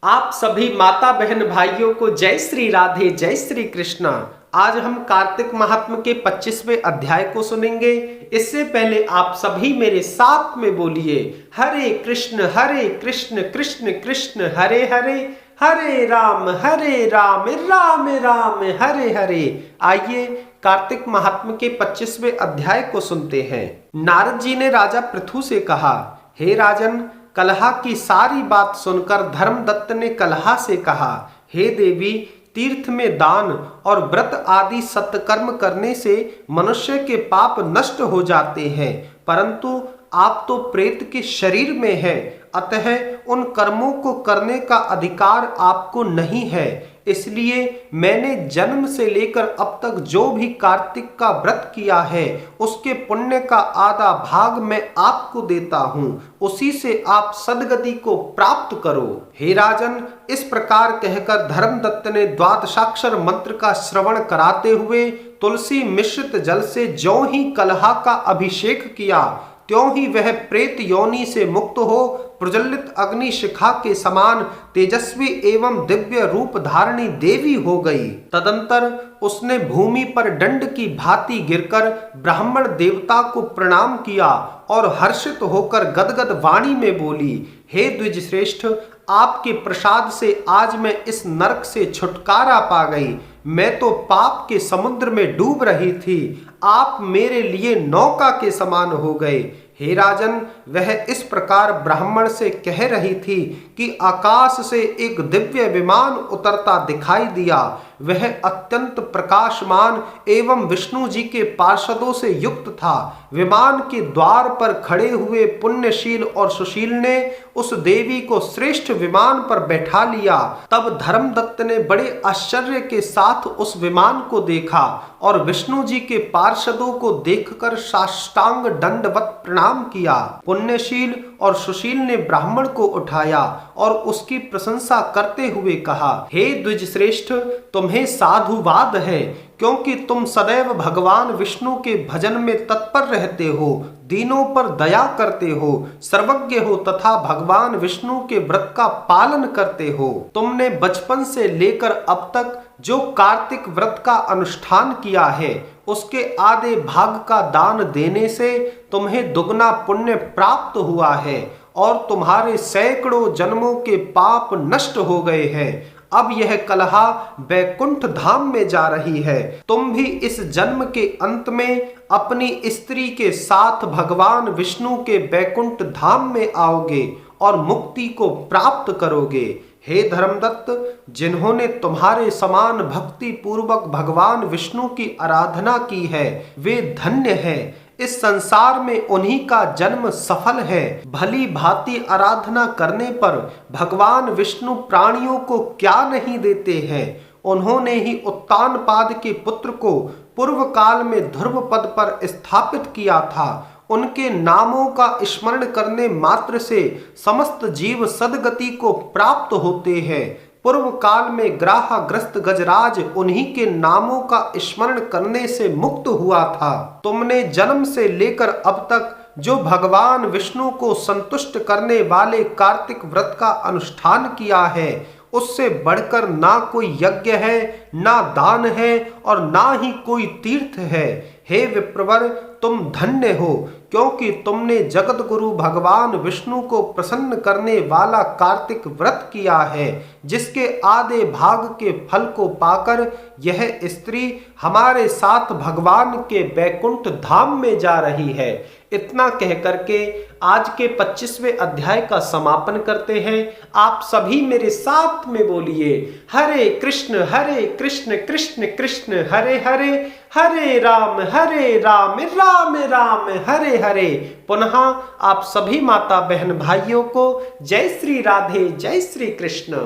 आप सभी माता बहन भाइयों को जय श्री राधे, जय श्री कृष्णा। आज हम कार्तिक महात्म के 25वें अध्याय को सुनेंगे। इससे पहले आप सभी मेरे साथ में बोलिए हरे कृष्ण कृष्ण कृष्ण हरे हरे, हरे राम राम राम हरे हरे। आइए कार्तिक महात्म के 25वें अध्याय को सुनते हैं। नारद जी ने राजा पृथु से कहा, हे राजन, कलहा की सारी बात सुनकर धर्मदत्त ने कलहा से कहा, हे देवी, तीर्थ में दान और व्रत आदि सत्कर्म करने से मनुष्य के पाप नष्ट हो जाते हैं, परंतु आप तो प्रेत के शरीर में हैं, अतः उन कर्मों को करने का अधिकार आपको नहीं है। इसलिए मैंने जन्म से लेकर अब तक जो भी कार्तिक का व्रत किया है, उसके पुण्य का आधा भाग मैं आपको देता हूँ, उसी से आप सद्गति को प्राप्त करो। हे राजन, इस प्रकार कहकर धर्मदत्त ने द्वादशाक्षर मंत्र का श्रवण कराते हुए तुलसी मिश्रित जल से ज्यों ही कलहा का अभिषेक किया, त्यों ही वह प्रेत योनि से मुक्त हो प्रज्वलित अग्नि शिखा के समान तेजस्वी एवं दिव्य रूप धारणी देवी हो गई। तदंतर उसने भूमि पर दंड की भांति गिरकर ब्राह्मण देवता को प्रणाम किया और हर्षित होकर गदगद वाणी में बोली, हे द्विज श्रेष्ठ, आपके प्रसाद से आज मैं इस नरक से छुटकारा पा गई। मैं तो पाप के समुद्र में डूब रही थी, आप मेरे लिए नौका के समान हो गए। हे राजन, वह इस प्रकार ब्राह्मण से कह रही थी कि आकाश से एक दिव्य विमान उतरता दिखाई दिया। वह अत्यंत प्रकाशमान एवं विष्णु जी के पार्षदों से युक्त था। विमान के द्वार पर खड़े हुए पुण्यशील और सुशील ने उस देवी को श्रेष्ठ विमान पर बैठा लिया। तब धर्मदत्त ने बड़े आश्चर्य के साथ उस विमान को देखा और विष्णु जी के पार्षदों को देखकर साष्टांग दंडवत प्रणाम किया। पुण्यशील और सुशील ने ब्राह्मण को उठाया और उसकी प्रशंसा करते हुए कहा, हे द्विज श्रेष्ठ, तुम्हें साधुवाद है, क्योंकि तुम सदैव भगवान विष्णु के भजन में तत्पर रहते हो, दीनों पर दया करते हो, सर्वज्ञ हो तथा भगवान विष्णु के व्रत का पालन करते हो। तुमने बचपन से लेकर अब तक जो कार्तिक व्रत का अनुष्ठान किया है, उसके आधे भाग का दान देने से तुम्हें दुगना पुण्य प्राप्त हुआ है और तुम्हारे सैकड़ों जन्मों के पाप नष्ट हो गए हैं। अब यह कलहा बैकुंठ धाम में जा रही है। तुम भी इस जन्म के अंत में अपनी स्त्री के साथ भगवान विष्णु के बैकुंठ धाम में आओगे और मुक्ति को प्राप्त करोगे। हे धर्मदत्त, जिन्होंने तुम्हारे समान भक्ति पूर्वक भगवान विष्णु की आराधना की है, वे धन्य हैं। इस संसार में उन्हीं का जन्म सफल है। भली भांति आराधना करने पर भगवान विष्णु प्राणियों को क्या नहीं देते हैं। उन्होंने ही उत्तानपाद के पुत्र को पूर्व काल में ध्रुव पद पर स्थापित किया था। उनके नामों का स्मरण करने मात्र से समस्त जीव सद्गति को प्राप्त होते हैं। पूर्व काल में ग्राहग्रस्त गजराज उन्हीं के नामों का स्मरण करने से मुक्त हुआ था। तुमने जन्म से लेकर अब तक जो भगवान विष्णु को संतुष्ट करने वाले कार्तिक व्रत का अनुष्ठान किया है, उससे बढ़कर ना कोई यज्ञ है, ना दान है और ना ही कोई तीर्थ है। हे विप्रवर, तुम धन्य हो, क्योंकि तुमने जगत गुरु भगवान विष्णु को प्रसन्न करने वाला कार्तिक व्रत किया है, जिसके आधे भाग के फल को पाकर यह स्त्री हमारे साथ भगवान के बैकुंठ धाम में जा रही है। इतना कह करके आज के 25वें अध्याय का समापन करते हैं। आप सभी मेरे साथ में बोलिए हरे कृष्ण कृष्ण कृष्ण हरे हरे, हरे राम राम राम हरे हरे। पुनः आप सभी माता बहन भाइयों को जय श्री राधे, जय श्री कृष्ण।